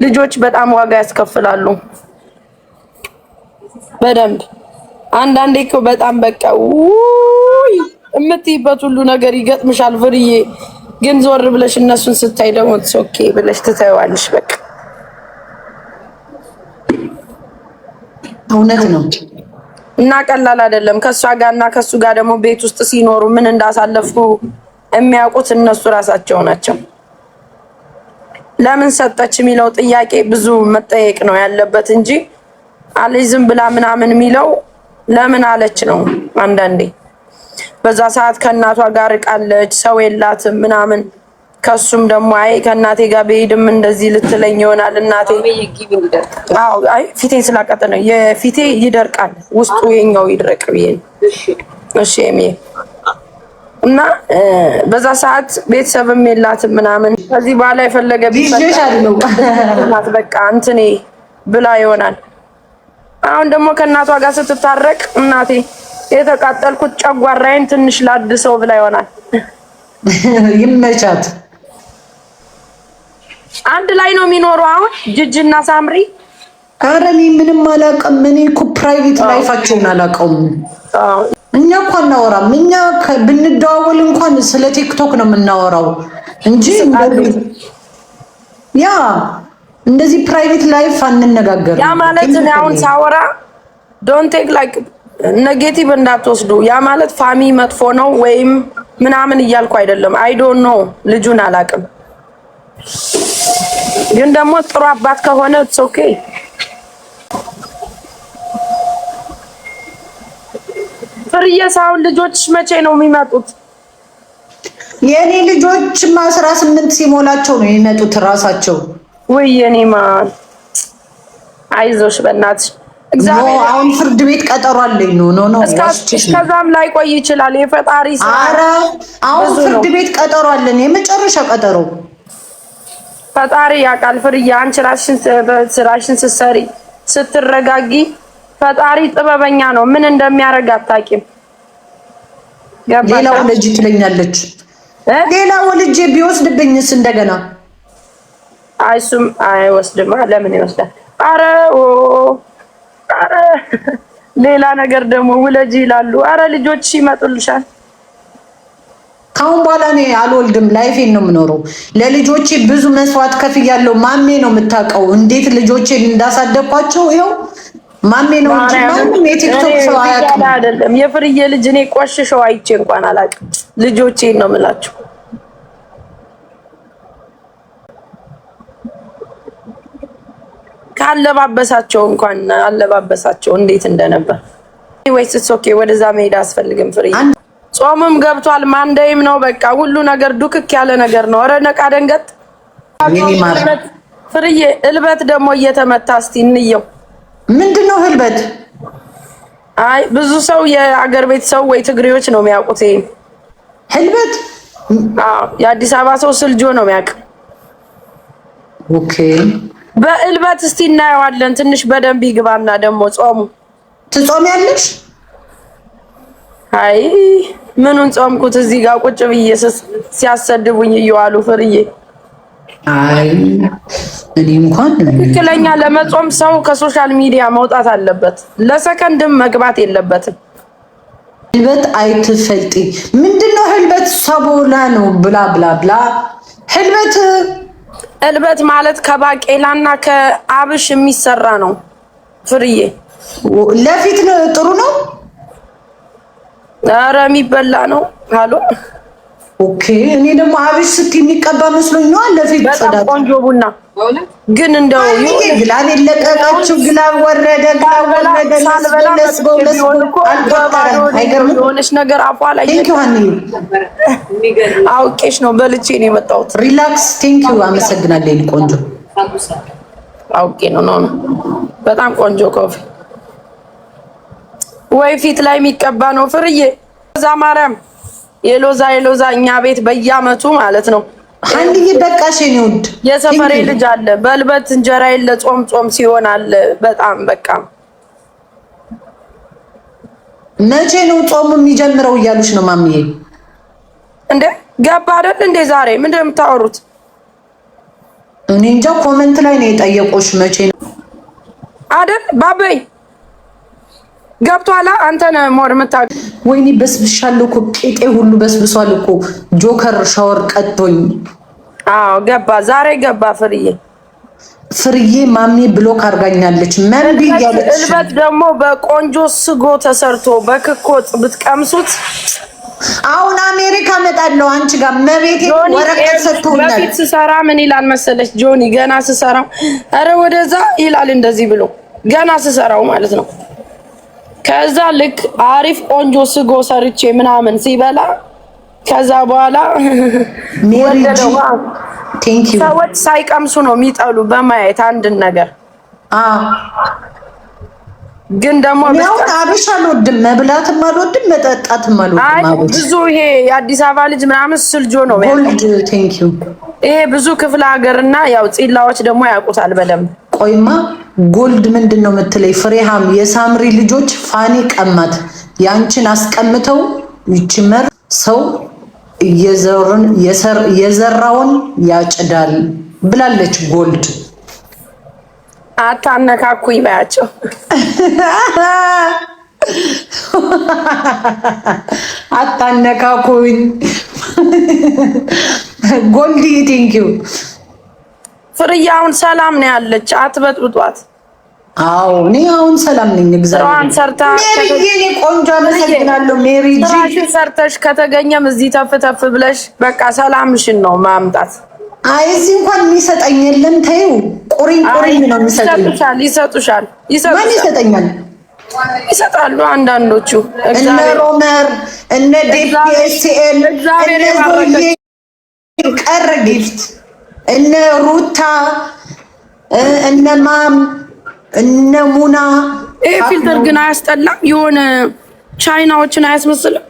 ልጆች በጣም ዋጋ ያስከፍላሉ። በደንብ አንዳንዴ እኮ በጣም በቃ ውይ እምትይበት ሁሉ ነገር ይገጥምሻል ፍርዬ። ግን ዞር ብለሽ እነሱን ስታይ ደግሞ ኦኬ ብለሽ ትታይዋለሽ። በቃ እውነት ነው እና ቀላል አይደለም። ከሷ ጋር እና ከሱ ጋር ደግሞ ቤት ውስጥ ሲኖሩ ምን እንዳሳለፉ የሚያውቁት እነሱ ራሳቸው ናቸው። ለምን ሰጠች የሚለው ጥያቄ ብዙ መጠየቅ ነው ያለበት እንጂ አለች ዝም ብላ ምናምን የሚለው ለምን አለች ነው። አንዳንዴ በዛ ሰዓት ከእናቷ ጋር ርቃለች፣ ሰው የላትም ምናምን። ከሱም ደግሞ አይ ከእናቴ ጋር በሄድም እንደዚህ ልትለኝ ይሆናል እናቴ። አዎ አይ ፊቴ ስላቀጠነ የፊቴ ይደርቃል ውስጡ የኛው ይድረቅ ብዬ እሺ እና በዛ ሰዓት ቤተሰብም የላትም ምናምን። ከዚህ በኋላ የፈለገ ቢፈጠር በቃ እንትኔ ብላ ይሆናል። አሁን ደግሞ ከእናቷ ጋር ስትታረቅ እናቴ የተቃጠልኩት ጨጓራዬን ትንሽ ላድሰው ብላ ይሆናል። ይመቻት። አንድ ላይ ነው የሚኖሩ አሁን ጅጅና ሳምሪ። ኧረ እኔ ምንም አላውቅም። እኔ እኮ ፕራይቬት ላይፋቸውን አላውቀውም። እኛ እኮ አናወራም። እኛ ብንደዋወል እንኳን ስለ ቲክቶክ ነው የምናወራው እንጂ ያ እንደዚህ ፕራይቬት ላይፍ አንነጋገርም። ያ ማለት እኔ አሁን ሳወራ ዶንት ቴክ ላይክ ኔጌቲቭ እንዳትወስዱ። ያ ማለት ፋሚ መጥፎ ነው ወይም ምናምን እያልኩ አይደለም። አይ ዶንት ኖ ልጁን አላውቅም፣ ግን ደግሞ ጥሩ አባት ከሆነ ኢትስ ኦኬ። ፍርዬ ሳሁን ልጆች መቼ ነው የሚመጡት? የኔ ልጆች 18 ሲሞላቸው ነው የሚመጡት ራሳቸው። ወይ የኔ ማን አይዞሽ በእናትሽ እግዚአብሔር። አሁን ፍርድ ቤት ቀጠሮ አለኝ። ኖ እስከዛም ላይ ቆይ ይችላል የፈጣሪ ስራ። ኧረ አሁን ፍርድ ቤት ቀጠሮ አለን፣ የመጨረሻ ቀጠሮ። ፈጣሪ ያውቃል ፍርዬ። አንቺ ራስሽን ስትሰሪ ስትረጋጊ ፈጣሪ ጥበበኛ ነው። ምን እንደሚያደርግ አታውቂም። ሌላው ልጅ ትለኛለች። ሌላው ልጅ ቢወስድብኝስ እንደገና? አይሱም አይወስድም። ለምን ይወስዳል? አረ ሌላ ነገር ደግሞ ውለጂ ይላሉ። አረ ልጆች ይመጡልሻል። ካሁን በኋላ እኔ አልወልድም፣ ላይፌን ነው የምኖረው። ለልጆቼ ብዙ መስዋዕት ከፍያለሁ። ማሜ ነው የምታውቀው እንዴት ልጆቼን እንዳሳደግኳቸው። ይኸው ማሜ ነው እንጂ ማንም የቲክቶክ ሰው አያውቅም። አይደለም የፍርዬ ልጅ እኔ ቆሽሸው አይቼ እንኳን አላውቅም። ልጆቼን ነው የምላቸው። ካለባበሳቸው እንኳን አለባበሳቸው እንዴት እንደነበር ወይስ ኦኬ። ወደዛ መሄድ አስፈልግም ፍርዬ። ጾምም ገብቷል፣ ማንደይም ነው። በቃ ሁሉ ነገር ዱክክ ያለ ነገር ነው። ኧረ ነቃ ደንገጥ ፍርዬ። እልበት ደግሞ እየተመታ እስቲ እንየው። ምንድነው ህልበት? አይ ብዙ ሰው የአገር ቤት ሰው ወይ ትግሬዎች ነው የሚያውቁት ይሄን ህልበት። የአዲስ አበባ ሰው ስልጆ ነው የሚያውቅ። ኦኬ በእልበት እስቲ እናየዋለን። ትንሽ በደንብ ይግባና ደግሞ ጾሙ ትጾሚያለሽ? አይ ምኑን ጾምኩት? እዚህ ጋር ቁጭ ብዬ ሲያሰድቡኝ እየዋሉ ፍርዬ። አይ እኔ እንኳን ትክክለኛ ለመጾም ሰው ከሶሻል ሚዲያ መውጣት አለበት። ለሰከንድም መግባት የለበትም። ህልበት አይትፈልጢ። ምንድነው ህልበት? ሰቦላ ነው ብላ ብላ ብላ። ህልበት ማለት ከባቄላና ከአብሽ የሚሰራ ነው ፍርዬ። ለፊት ነው ጥሩ ነው። ኧረ የሚበላ ነው አሉ። ኦኬ እኔ ደግሞ አብሽ ስትይ የሚቀባ መስሎኝ ነው። ለፊት በጣም ቆንጆ ቡና ግን እንደው ግላብ የለቀቀችው ግላብ ወረደ። የሆነች ነገር አፏ ላይ አውቄሽ ነው በልቼ ነው የመጣሁት። ሪላክስ ቴንኪው አመሰግናለሁ። ቆንጆ አውቄ ነው በጣም ቆንጆ ኮፊ ወይ ፊት ላይ የሚቀባ ነው ፍርዬ። ሎዛ ማርያም የሎዛ እኛ ቤት በየአመቱ ማለት ነው። አንዴ በቃሽ ነው ውድ የሰፈሬ ልጅ አለ በልበት እንጀራ የለ ጾም ሲሆን አለ። በጣም በቃ መቼ ነው ጾም የሚጀምረው እያሉሽ ነው ማሚዬ? እንዴ ገባ አይደል እንዴ ዛሬ ምንድነው የምታወሩት? እኔ እንጃ ኮሜንት ላይ ነው የጠየቁሽ መቼ ነው አይደል ባበይ ገብቷላ አንተ ነህ ሞር የምታውቅ። ወይኔ በስብሻለሁ እኮ ቄጤ ሁሉ በስብሷል እኮ ጆከር ሻወር ቀጥቶኝ። አዎ ገባ ዛሬ ገባ ፍርዬ ማሚ ብሎክ አድርጋኛለች። መንቢ ያለች እልበት ደግሞ በቆንጆ ስጎ ተሰርቶ በክኮት ብትቀምሱት። አሁን አሜሪካ መጣለው አንቺ ጋር መቤቴ ወረቀት ሰጥቶኛል። በፊት ስሰራ ምን ይላል መሰለሽ ጆኒ ገና ስሰራው አረ ወደዛ ይላል እንደዚህ ብሎ ገና ስሰራው ማለት ነው። ከዛ ልክ አሪፍ ቆንጆ ስጎ ሰርቼ ምናምን ሲበላ ከዛ በኋላ ሰዎች ሳይቀምሱ ነው የሚጠሉ በማየት አንድን ነገር። ግን ደግሞ አብሽ አልወድም፣ መብላትም አልወድም፣ መጠጣትም አልወድም። ብዙ ይሄ የአዲስ አበባ ልጅ ምናምን ስልጆ ነው ይሄ ብዙ ክፍለ ሀገርና ያው ፂላዎች ደግሞ ያውቁታል በደንብ። ቆይማ ጎልድ ምንድን ነው የምትለይ? ፍሬሃም የሳምሪ ልጆች ፋኒ ቀማት ያንቺን አስቀምተው ይችመር ሰው የዘራውን ያጭዳል ብላለች ጎልድ። አታነካኩኝ ባያቸው አታነካኩኝ ጎልድ ቴንኪው። ፍርዬ አሁን ሰላም ነው ያለች፣ አትበጥብጧት። አዎ እኔ አሁን ሰላም ነኝ። እግዚአብሔር ሰርታ ሜሪ ቆንጆ አመሰግናለሁ። ሜሪ ጂ ሰርተሽ ከተገኘም እዚህ ተፍ ብለሽ በቃ ሰላምሽን ነው ማምጣት። አይ እዚህ እንኳን የሚሰጠኝ የለም። ተይው ቁሪን ነው የሚሰጠኝ። ይሰጡሻል። ማን ይሰጠኛል? ይሰጣሉ አንዳንዶቹ። እነ ሮመር እነ ዲፒኤስኤል እነ ቀረ ጊፍት እነ ሩታ እነ ማም እነ ሙና። ይሄ ፊልተር ግን አያስጠላም? የሆነ ቻይናዎችን አያስመስልም?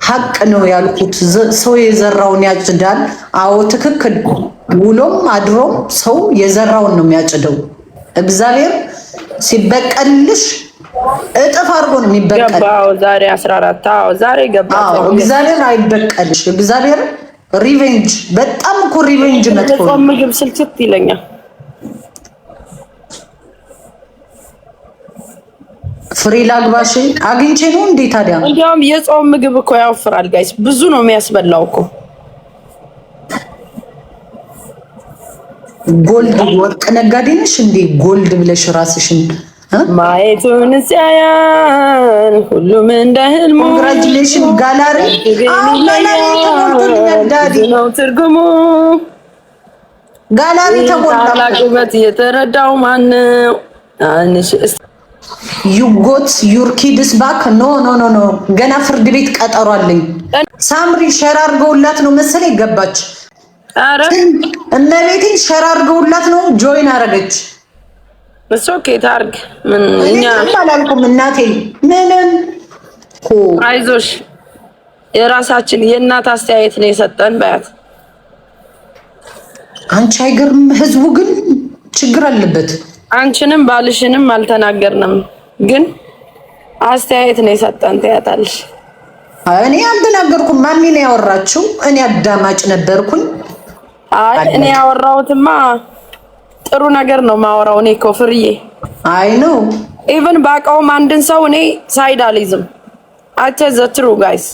ሀቅ ነው ያልኩት። ሰው የዘራውን ያጭዳል። አዎ ትክክል። ውሎም አድሮም ሰው የዘራውን ነው የሚያጭደው። እግዚአብሔር ሲበቀልሽ እጥፍ አድርጎ ነው የሚበቀል። ዛሬ 14 ዛሬ ገባ። እግዚአብሔር አይበቀልሽ። እግዚአብሔር ሪቬንጅ በጣም እኮ ሪቬንጅ መጥቶ ነው። ምግብ ስልችት ይለኛል። ፍሪ ላግባሽ አግኝቼ ነው እንዴ ታዲያ? እንዲያውም የጾም ምግብ እኮ ያወፍራል ጋይስ፣ ብዙ ነው የሚያስበላው እኮ። ጎልድ ወርቅ ነጋዴ ነሽ እንዴ? ጎልድ ብለሽ ራስሽን ማየቱን ሲያያን ሁሉም እንደ ህልሙ። ኮንግራቹሌሽን ጋላሪ ነው ትርጉሙ። ጋላሪ ተሞላ። ታላቅበት የተረዳው ማነው? ዩ ጎት ዩር ኪድስ ባክ። ኖ ኖ ኖ ኖ ገና ፍርድ ቤት ቀጠሮ አለኝ። ሳምሪ ሸር አድርገውላት ነው መሰለኝ ገባች። አረ እመቤቴን ሸር አድርገውላት ነው ጆይን አረገች። እሱ ኦኬ ታርግ። ምን እኛ አላልኩም እናቴ ምንም አይዞሽ፣ የራሳችን የእናት አስተያየት ነው የሰጠን ባያት። አንቺ አይገርም። ህዝቡ ግን ችግር አለበት። አንቺንም ባልሽንም አልተናገርንም፣ ግን አስተያየት ነው የሰጠን። ትያታለሽ። እኔ አልተናገርኩም። ማሚ ነው ያወራችው። እኔ አዳማጭ ነበርኩኝ። አይ እኔ ያወራሁትማ ጥሩ ነገር ነው ማወራው። እኔ እኮ ፍርዬ አይ ነው ኢቭን ባውቀውም አንድን ሰው እኔ ሳይድ አልይዝም። አቸ ዘትሩ ጋይስ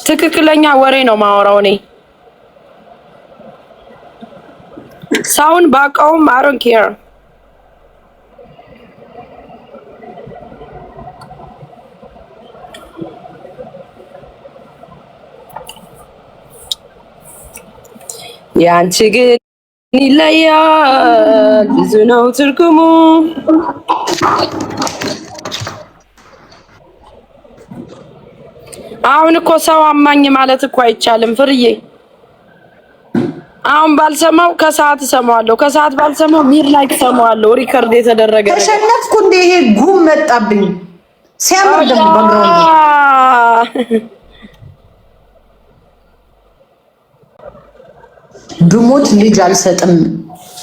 ትክክለኛ ወሬ ነው ማወራው። እኔ ሰውን ባውቀውም I don't care። ያንቺ ግን ይለያል፣ ብዙ ነው ትርጉሙ። አሁን እኮ ሰው አማኝ ማለት እኮ አይቻልም ፍርዬ። አሁን ባልሰማው ከሰዓት እሰማዋለሁ፣ ከሰዓት ባልሰማው ሚድ ላይ እሰማዋለሁ። ሪከርድ የተደረገ ነገር ተሸነፍኩ እንደ ይሄ ጉም መጣብኝ። ሲያምር ደግሞ ባግራውንድ ብሞት ልጅ አልሰጥም።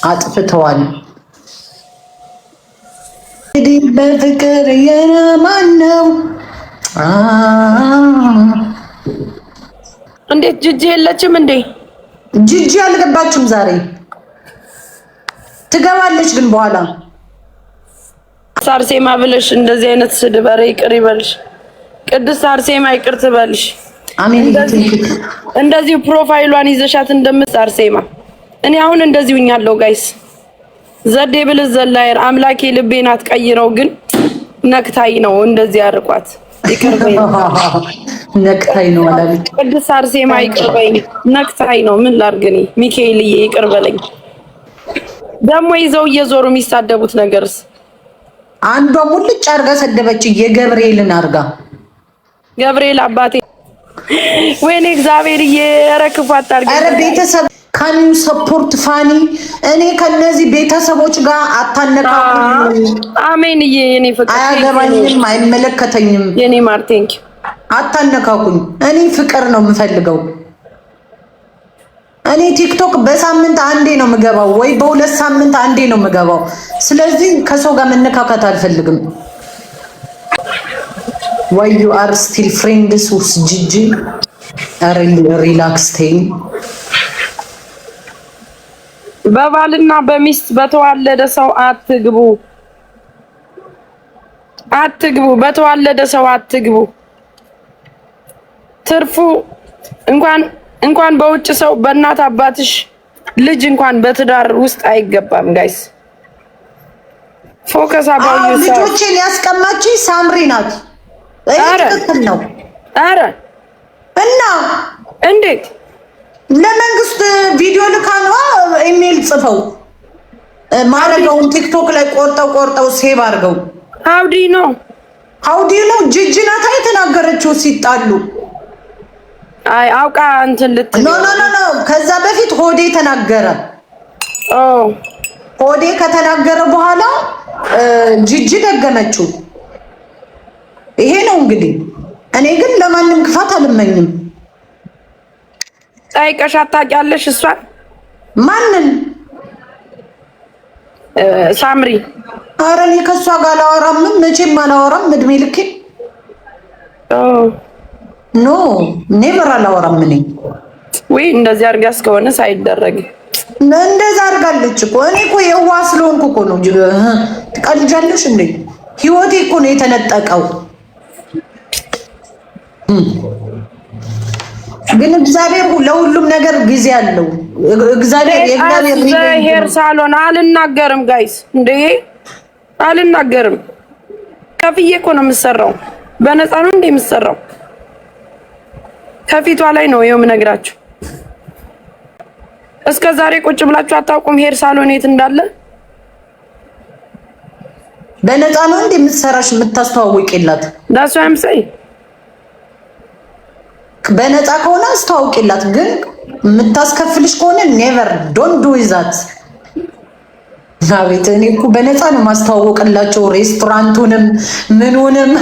አጥፍተዋል። እንግዲህ በፍቅር የማን ነው? እንዴት ጂጂ የለችም እንዴ? ጂጂ አልገባችም ዛሬ ትገባለች ግን በኋላ አርሴማ ብለሽ እንደዚህ አይነት ስድብ ኧረ ይቅር ይበልሽ። ቅድስት አርሴማ ይቅር ትበልሽ። አሜን። እንደዚህ ፕሮፋይሏን ይዘሻት እንደምት አርሴማ እኔ አሁን እንደዚህ ሁኛለሁ ጋይስ። ዘዴ ብልዝ ዘላየር አምላኬ ልቤን አትቀይረው ግን ነክታይ ነው እንደዚህ አርቋት ይቅር በይ። ነክታይ ነው አላለች ቅድስት አርሴማ ይቅር በይ። ነክታይ ነው ምን ላድርግ እኔ ሚካኤልዬ ይቅር በለኝ። ደግሞ ይዘው እየዞሩ የሚሳደቡት ነገርስ አንዷ ሙልጭ አርጋ ሰደበች። የገብርኤልን አርጋ ገብርኤል አባቴ ወይኔ እግዚአብሔርዬ ኧረ ክፉ አታርጊ። ኧረ ቤተሰብ ካን ዩ ሰፖርት ፋኒ። እኔ ከነዚህ ቤተሰቦች ጋር አታነካኩኝ። አሜንዬ የኔ ፍቅር አያገባኝም፣ አይመለከተኝም። የኔ ማር ቴንክ አታነካኩኝ። እኔ ፍቅር ነው የምፈልገው። እኔ ቲክቶክ በሳምንት አንዴ ነው የምገባው ወይ በሁለት ሳምንት አንዴ ነው የምገባው። ስለዚህ ከሰው ጋር መነካካት አልፈልግም። why you are still friends with Gigi? ሪላክስ ተይ። በባልና በሚስት በተዋለደ ሰው አትግቡ፣ አትግቡ። በተዋለደ ሰው አትግቡ። ትርፉ እንኳን በውጭ ሰው በእናት አባትሽ ልጅ እንኳን በትዳር ውስጥ አይገባም። ጋይስ ፎከስ አባዩ ልጆቼን ያስቀማች ሳምሪ ናት። ትክክል ነው። አረ እና እንዴት ለመንግስት ቪዲዮ ልካ ነው ኢሜል ጽፈው ማረገውን ቲክቶክ ላይ ቆርጠው ሴቭ አድርገው ሀውዲ ነው ጂጂ ናት የተናገረችው ሲጣሉ። አይ አውቃ እንትን ልትል ኖ ከዛ በፊት ሆዴ ተናገረ። ሆዴ ከተናገረ በኋላ ጂጂ ደገመችው። ይሄ ነው እንግዲህ። እኔ ግን ለማንም ክፋት አልመኝም። ጠይቀሽ ታውቂያለሽ? እሷን ማንን? ሳምሪ። ኧረ እኔ ከእሷ ጋር አላወራም፣ መቼም አላወራም እድሜ ልኬ። ኖ ኔቨር አላወራም። እኔ ወይ እንደዚህ አድርጋ እስከሆነ ሳይደረግ እንደዛ አድርጋለች እኮ። እኔ እኮ የዋህ ስለሆንኩ እኮ ነው። ትቀልጃለሽ እንዴ? ህይወቴ እኮ ነው የተነጠቀው። ግን እግዚአብሔር ለሁሉም ነገር ጊዜ አለው። እግዚአብሔር ሄር ሳሎን አልናገርም ጋይስ፣ እንዴ አልናገርም። ከፍዬ እኮ ነው የምሰራው። በነፃ ነው እንዴ የምሰራው? ከፊቷ ላይ ነው ይኸው የምነግራችሁ። እስከ ዛሬ ቁጭ ብላችሁ አታውቁም ሄር ሳሎን የት እንዳለ? በነፃ ነው እንዴ የምትሰራሽ የምታስተዋውቂላት? ዳስ ዋምሳይ በነፃ ከሆነ አስተዋውቂላት። ግን የምታስከፍልሽ ከሆነ ኔቨር ዶንት ዱ ዛት። አቤት እኔ እኮ በነፃ ነው ማስተዋወቅላቸው ሬስቶራንቱንም ምኑንም